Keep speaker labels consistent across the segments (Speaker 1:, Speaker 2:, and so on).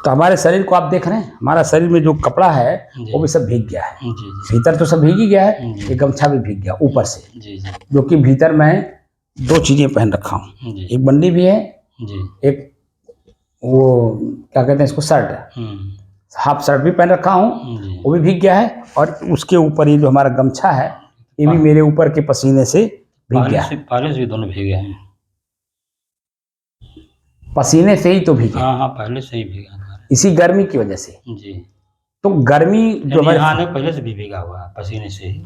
Speaker 1: तो हमारे शरीर को आप देख रहे हैं, हमारा शरीर में जो कपड़ा है वो भी सब भीग गया है। भीतर तो सब भीग ही गया है, ये गमछा भी भीग गया ऊपर से, जो कि भीतर मैं 2 चीजें पहन रखा हूँ, एक बंडी भी है, एक वो क्या कहते हैं इसको, शर्ट, हाफ शर्ट भी पहन रखा हूँ, वो भी भीग गया है। और उसके ऊपर ये जो हमारा गमछा है ये भी मेरे ऊपर के पसीने से भीग गया है।
Speaker 2: पहले से दोनों भीगे हैं,
Speaker 1: पसीने से ही तो भीगे।
Speaker 2: हाँ, पहले से ही भीगा
Speaker 1: इसी गर्मी की वजह से
Speaker 2: जी।
Speaker 1: तो गर्मी जो हमारे
Speaker 2: पहले से भी भीगा हुआ है पसीने से ही।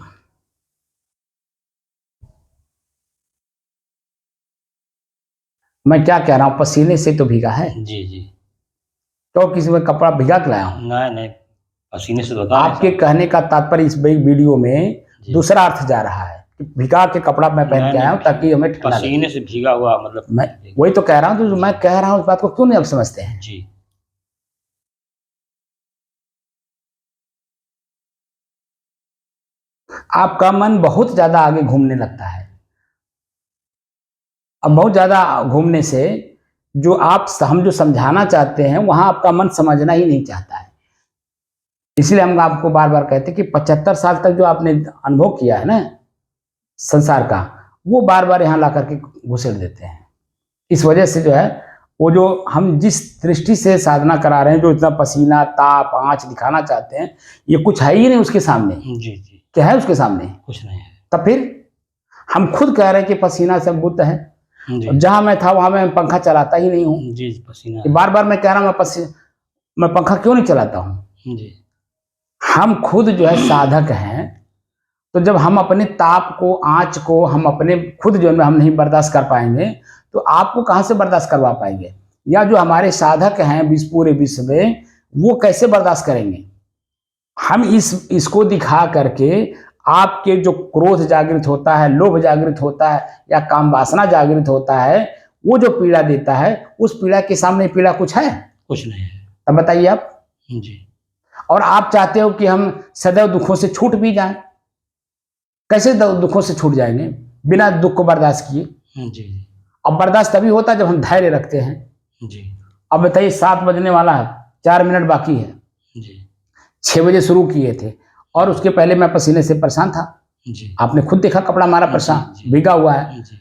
Speaker 1: मैं क्या कह रहा हूँ, पसीने से तो भीगा है
Speaker 2: जी।
Speaker 1: तो किसी में कपड़ा भिगा के लाया हूँ?
Speaker 2: नहीं, पसीने से तो।
Speaker 1: आपके कहने का तात्पर्य इस वीडियो में दूसरा अर्थ जा रहा है कि भिगा के कपड़ा मैं पहन के आया हूँ ताकि हमें ठंडा लगे।
Speaker 2: पसीने से भीगा हुआ मतलब
Speaker 1: मैं वही तो कह रहा हूँ, तो मैं कह रहा हूँ इस बात को क्यों नहीं आप समझते हैं
Speaker 2: जी।
Speaker 1: आपका मन बहुत ज्यादा आगे घूमने लगता है। अब बहुत ज्यादा घूमने से जो हम जो समझाना चाहते हैं वहां आपका मन समझना ही नहीं चाहता है। इसलिए हम आपको बार बार कहते हैं कि 75 साल तक जो आपने अनुभव किया है ना संसार का, वो बार बार यहाँ ला करके घुसेड़ देते हैं। इस वजह से जो है वो जो हम जिस दृष्टि से साधना करा रहे हैं, जो इतना पसीना ताप आंच दिखाना चाहते हैं, ये कुछ है ही नहीं उसके सामने।
Speaker 2: जी।
Speaker 1: क्या है उसके सामने?
Speaker 2: कुछ नहीं है।
Speaker 1: तब फिर हम खुद कह रहे हैं कि पसीना से बुद्ध है। जहां मैं था वहां मैं पंखा चलाता ही नहीं हूँ
Speaker 2: जी। पसीना
Speaker 1: बार बार मैं कह रहा हूँ मैं पंखा क्यों नहीं चलाता हूँ
Speaker 2: जी।
Speaker 1: हम खुद जो है साधक हैं, तो जब हम अपने ताप को आंच को हम अपने खुद जो है हम नहीं बर्दाश्त कर पाएंगे तो आपको कहाँ से बर्दाश्त करवा पाएंगे? या जो हमारे साधक हैं पूरे विश्व में, वो कैसे बर्दाश्त करेंगे? हम इसको दिखा करके आपके जो क्रोध जागृत होता है, लोभ जागृत होता है या काम वासना जागृत होता है, वो जो पीड़ा देता है, उस पीड़ा के सामने पीड़ा कुछ है?
Speaker 2: कुछ नहीं है।
Speaker 1: तब बताइए आप
Speaker 2: जी।
Speaker 1: और आप चाहते हो कि हम सदैव दुखों से छूट भी जाएं। कैसे दुखों से छूट जाएंगे बिना दुख को बर्दाश्त किए?
Speaker 2: जी।
Speaker 1: अब बर्दाश्त तभी होता है जब हम धैर्य रखते हैं।
Speaker 2: जी।
Speaker 1: अब बताइए 7 बजने वाला है, 4 मिनट बाकी है
Speaker 2: जी।
Speaker 1: 6 बजे शुरू किए थे और उसके पहले मैं पसीने से परेशान था
Speaker 2: जी।
Speaker 1: आपने खुद देखा कपड़ा हमारा परेशान भीगा हुआ है
Speaker 2: जी।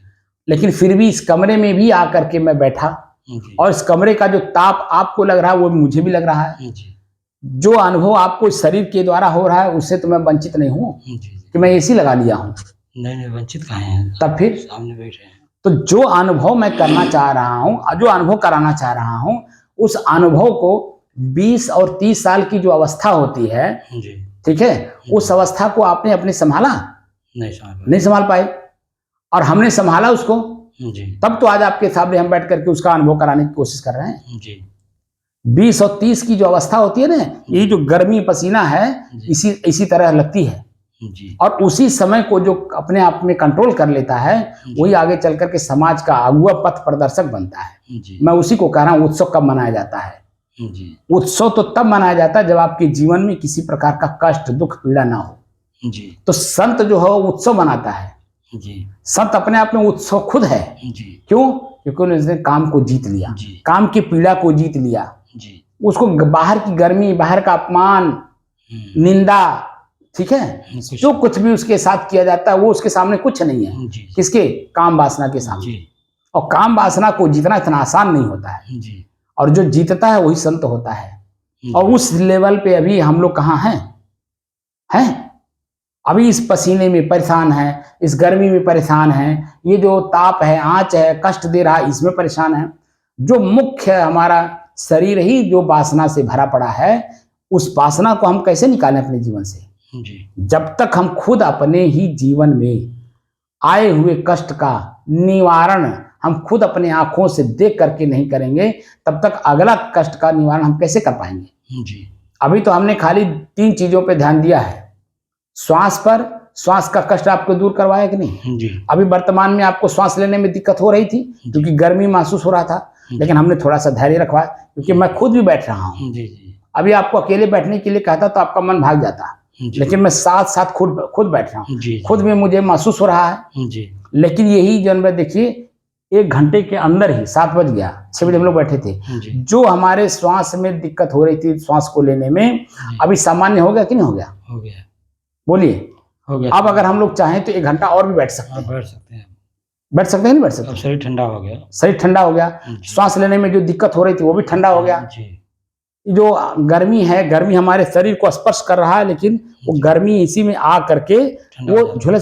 Speaker 1: लेकिन फिर भी इस कमरे में भी आकर के मैं बैठा और इस कमरे का जो ताप आपको लग रहा है वो मुझे भी लग रहा है। जो अनुभव आपको शरीर के द्वारा हो रहा है उससे तो मैं वंचित नहीं हूँ कि मैं एसी लगा लिया हूँ।
Speaker 2: नहीं, वंचित कहाँ हैं?
Speaker 1: तब फिर
Speaker 2: सामने बैठे हैं।
Speaker 1: तो जो अनुभव मैं करना चाह रहा हूँ, जो अनुभव कराना चाह रहा हूँ, उस अनुभव को 20 और 30 साल की जो अवस्था होती है, ठीक है, उस अवस्था को आपने अपने संभाला नहीं संभाल पाए और हमने संभाला उसको तब तो आज आपके सामने हम बैठ करके उसका अनुभव कराने की कोशिश कर रहे हैं। 20 और 30 की जो अवस्था होती है ना, ये जो गर्मी पसीना है इसी तरह लगती है और उसी समय को जो अपने आप में कंट्रोल कर लेता है वही आगे चल करके समाज का अगुआ पथ प्रदर्शक बनता है। मैं उसी को कह रहा हूँ उत्सव कब मनाया जाता है? उत्सव तो तब मनाया जाता है जब आपके जीवन में किसी प्रकार का कष्ट दुख पीड़ा ना हो। तो संत जो है उत्सव मनाता है। संत अपने आप में उत्सव खुद है। क्यों? क्योंकि उसने काम को जीत लिया, काम की पीड़ा को जीत लिया। उसको बाहर की गर्मी, बाहर का अपमान, निंदा, ठीक है, जो कुछ भी उसके साथ किया जाता है वो उसके सामने कुछ नहीं है। किसके? काम वासना के सामने। और काम वासना को जीतना इतना आसान नहीं होता है और जो जीतता है वही संत होता है। और उस लेवल पे अभी हम लोग कहाँ हैं? अभी इस पसीने में परेशान है, इस गर्मी में परेशान है, ये जो ताप है, आंच है, कष्ट दे रहा है, इसमें परेशान है। जो मुख्य है हमारा शरीर ही जो वासना से भरा पड़ा है, उस वासना को हम कैसे निकालें अपने जीवन से? जब तक हम खुद अपने ही जीवन में आए हुए कष्ट का निवारण हम खुद अपने आंखों से देख करके नहीं करेंगे, तब तक अगला कष्ट का निवारण हम कैसे कर पाएंगे? अभी तो हमने खाली 3 चीजों पे ध्यान दिया है। श्वास पर, श्वास का कष्ट आपको दूर करवाया कि नहीं? अभी वर्तमान में आपको श्वास लेने में दिक्कत हो रही थी क्योंकि गर्मी महसूस हो रहा था, लेकिन हमने थोड़ा सा धैर्य रखवाया क्योंकि मैं खुद भी बैठ रहा हूँ। अभी आपको अकेले बैठने के लिए कहता तो आपका मन भाग जाता, लेकिन मैं साथ साथ खुद बैठ रहा हूँ। खुद में मुझे महसूस हो रहा है। लेकिन यही जन्म देखिए 1 घंटे के अंदर ही 7 बज गया, 6 बजे हम लोग बैठे थे,
Speaker 2: जी
Speaker 1: जो हमारे श्वास में दिक्कत हो रही थी, श्वास को लेने में, अभी सामान्य हो गया कि नहीं हो गया?
Speaker 2: हो गया,
Speaker 1: बोलिए।
Speaker 2: हो गया।
Speaker 1: अब अगर हम लोग चाहें तो 1 घंटा और भी बैठ सकते
Speaker 2: हाँ,
Speaker 1: हैं।
Speaker 2: बैठ सकते हैं।
Speaker 1: बैठ सकते हैं नहीं बैठ सकते?
Speaker 2: अब शरीर ठंडा हो गया।
Speaker 1: शरीर ठंडा हो गया,
Speaker 2: जी
Speaker 1: श्वास लेने में जो दिक्कत हो रही थी वो भी ठंडा हो गया।
Speaker 2: जी
Speaker 1: जो गर्मी है, गर्मी हमारे शरीर को स्पर्श कर रहा है, लेकिन वो गर्मी इसी में आ करके
Speaker 2: ठंडा हो
Speaker 1: वो
Speaker 2: जाता है।
Speaker 1: झुलस